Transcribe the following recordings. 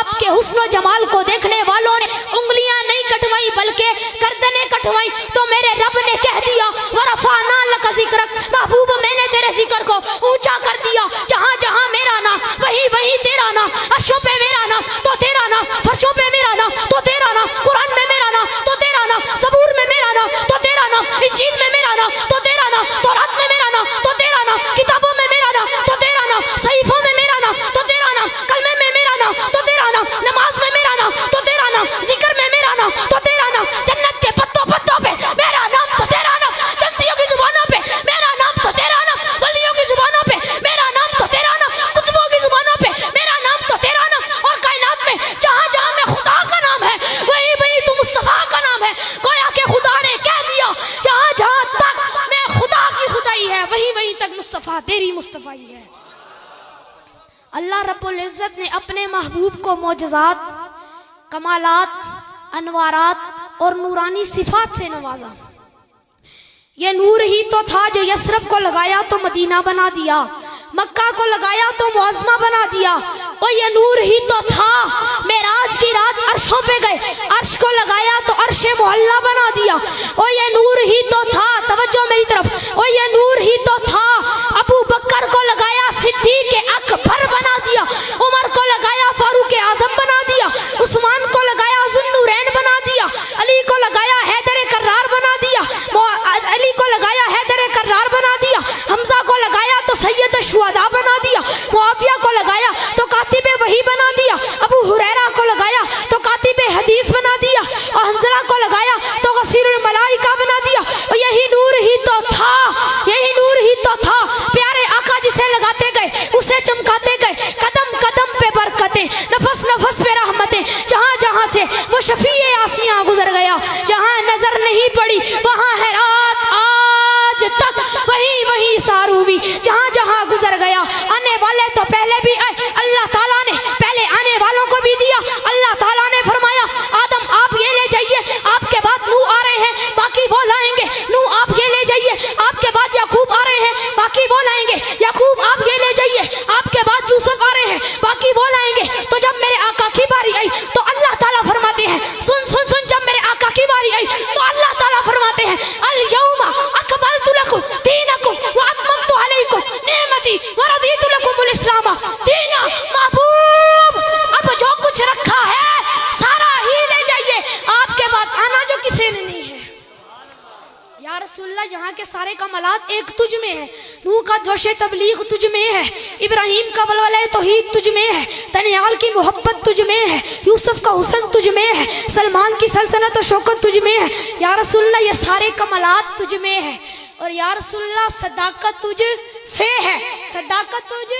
آپ کے حسن و جمال کو دیکھنے والوں نے انگلیاں نہیں کٹوائی بلکہ گردنیں کٹوائی، تو میرے رب نے کہہ دیا ورفعنا لک ذکرک، محبوب میں نے تیرے ذکر کو اونچا کر دیا، جہاں جہاں میرا نام وہی وہی تیرا نام، عرشوں پہ میرا نام تو تیرا نام، فرشوں پہ میرا نام تو تیرا نام، قرآن میں میرا نام تو تیرا نام، زبور میں میرا نام تو تیرا نام، انجیل میں میرا نام تو تیرا نام، تورات میں میرا نام تو تیرا نام، کتابوں میں میرا نام تو تیرا نام، صحیفوں میں میرا نام تو تیرا نام، کلمے میں میرا نام تو تیرا نام، نماز میں میرا نام تو تیرا نام، ذکر میں میرا نام تو تیرا نام، جنت کے پتوں پتوں پہ میرا نام تو تیرا نام، جنتیوں کی زبانوں پہ میرا نام تو تیرا نام، ولیوں کی زبانوں پہ میرا نام تو تیرا نام، کتبوں کی زبانوں پہ میرا نام تو تیرا نام، اور کائنات میں جہاں جہاں میں خدا کا نام ہے وہی وہی تو مصطفیٰ کا نام ہے۔ گویا کہ خدا نے کہہ دیا جہاں جہاں تک میں خدا کی خدائی ہے وہی وہی تک مصطفیٰ تیری مصطفیٰ ہے۔ اللہ رب العزت نے اپنے محبوب کو معجزات، کمالات، انوارات اور نورانی صفات سے نوازا۔ یہ نور ہی تو تھا جو یثرب کو لگایا تو مدینہ بنا دیا، مکہ کو لگایا تو معظمہ بنا دیا، اور یہ نور ہی تو تھا معراج کی رات عرشوں پہ گئے، عرش کو لگایا تو عرش معلیٰ بنا دیا، اور یہ نور ہی تو تھا، توجہ میری طرف، اور یہ نور ہی تو تھا ابو بکر کو لگایا صدیق اکبر بنا دیا، عمر کو لگایا فاروق اعظم بنا دیا، عثمان کو لگایا ذو النورین بنا دیا، علی کو لگایا حیدر کرار بنا دیا، علی کو لگایا حیدر کرار بنا دیا، حمزہ کو لگایا تو سید الشہداء بنا دیا، معاویہ کو لگایا تو کاتب وحی بنا دیا، ابو ہریرہ کو لگایا تو کاتب حدیث بنا دیا، اور حنظلہ کو لگایا تو غسیل الملائکہ بنا دیا، اور یہی نور ہی تو تھا، یہی نور ہی تو تھا پیارے آقا جسے لگاتے گئے اسے چمکاتے گئے، قدم قدم پہ برکتیں، نفس نفس پہ رحمتیں، جہاں جہاں سے وہ شفیع آسیاں گزر گیا، جہاں نظر نہیں پڑی وہاں ہے رات آج تک، وہی وہی ساروی جہاں جہاں گزر گیا۔ آنے والے تو پہلے بھی آئے، اللہ تعالیٰ نے پہلے آنے والوں کو بھی دیا، اللہ تعالیٰ نے فرمایا آدم آپ یہ لے جائیے، آپ کے بعد نوح آ رہے ہیں باقی وہ لائیں گے، نوح آپ یہ لے جائیے، آپ کے بعد یعقوب آ رہے ہیں باقی وہ لائیں گے، یعقوب آپ یہ لے جائیے، آپ کے بعد یوسف آ رہے ہیں باقی وہ لائیں گے۔ تو جب میرے آقا کی باری آئی تو اللہ تعالیٰ فرماتے ہیں سن سن سن، جب میرے آقا کی باری آئی تو اللہ تعالیٰ فرماتے ہیں الیوم اکملت لکم دینکم واتممت علیکم نعمتی ورضیت لکم الاسلام دینا۔ محبوب اب جو کچھ رکھا ہے سارا ہی لے جائیے، آپ کے بعد آنا جو کسی نے نہیں ہے۔ یا رسول اللہ یہاں کے سارے کمالات ایک تجھ میں ہے، نوح کا جوش تبلیغ تجھ میں ہے، ابراہیم کا ولولہ توحید تجھ میں ہے، دانیال کی محبت تجھ میں ہے، یوسف کا حسن تجھ میں ہے، سلمان کی سلطنت و شوکت تجھ میں ہے۔ یا رسول اللہ یہ سارے کمالات تجھ میں ہے، اور یا رسول اللہ صداقت تجھ سے ہے، صداقت تجھ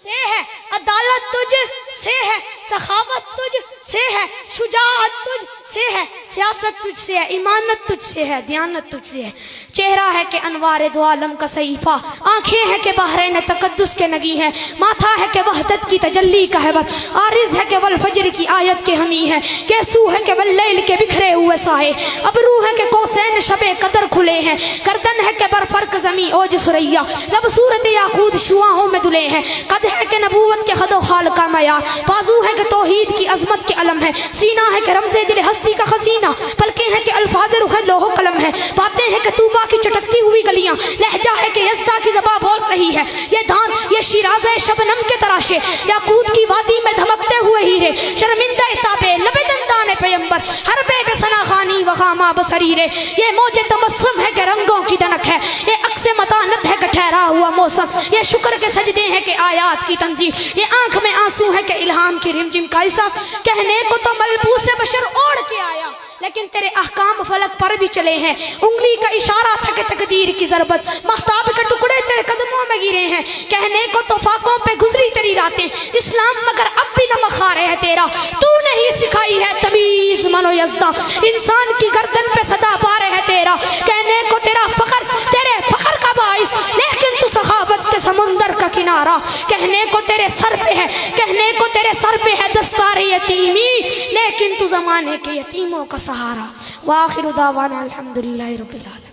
سے ہے، عدالت تجھ سے ہے، سخاوت تجھ سے ہے، شجاعت تجھ سے ہے، سیاست تجھ سے ہے، ایمانت تجھ سے ہے، دیانت تجھ سے ہے۔ چہرہ ہے کہ انوار دو عالم کا صحیفہ، آنکھیں ہیں کہ بحرین تقدس کے نگی ہیں، ماتھا ہے کہ وحدت کی تجلی کا ہیبت، عارض ہے کہ والفجر کی آیت کے ہمی ہے، کیسو ہے کہ واللیل کے بکھرے ہوئے سائے، ابرو ہے کہ کوسین شب قدر کھلے ہیں، گردن ہے کہ برفرق زمیں اوج سریا، لب صورت یاقوت شعاعوں میں دلے ہیں، قد ہے کہ نبوت کے خد و خال کا معیار، بازو ہے کہ توحید کی عظمت کے علم ہے، سینہ ہے کہ رمز دل ہستی کا خزینہ، پلکیں ہیں کہ الفاظ رخ لوح قلم ہے، باتیں ہیں کہ طوبہ کی چٹکتی ہوئی گلیاں، لہجہ ہے کہ یزدہ کی زباں بول رہی ہے، یہ دھان یہ شیراز شبنم کے تراشے، یاقوت کی وادی میں دھمکتے ہوئے ہیرے، شرمندہ تابے لب دندان پیمبر، ہر بے بسنا خانی وخامہ بصریرے، یہ موج تبسم ہے کہ رنگوں کی دنک ہے، یہ عکس متانت ہے کہ ٹھہرا ہوا موسم، یہ شکر کے سجدے ہیں کہ آیات کی تنظیم، یہ آنکھ میں آنسو ہے کہ الہام کی رمجم کا حصہ، کہنے کو تو ملبوس بشر اوڑھ کے آیا لیکن تیرے احکام فلک پر بھی چلے ہیں، انگلی کا اشارہ تھا کہ تقدیر کی ضربت، مہتاب کے ٹکڑے تیرے قدموں میں گرے ہیں، کہنے کو تو فاقوں پہ گزری تیری راتیں، اسلام مگر اب بھی نمک خارے ہے تیرا، تو نہیں سکھائی ہے تمیز من و یزداں، انسان کی گردن پہ صدا پارے ہے تیرا، کہنے کو تیرا فخر تیرے فخر کا باعث، لیکن تو سخاوت کے سمندر کا کنارہ، کہنے کو تیرے سر پہ ہے، کہنے کو تیرے سر پہ ہے دستار یتیمی، لیکن تو زمانے کے یتیموں کا سہارا۔ وآخر دعوانا الحمدللہ رب العالمین۔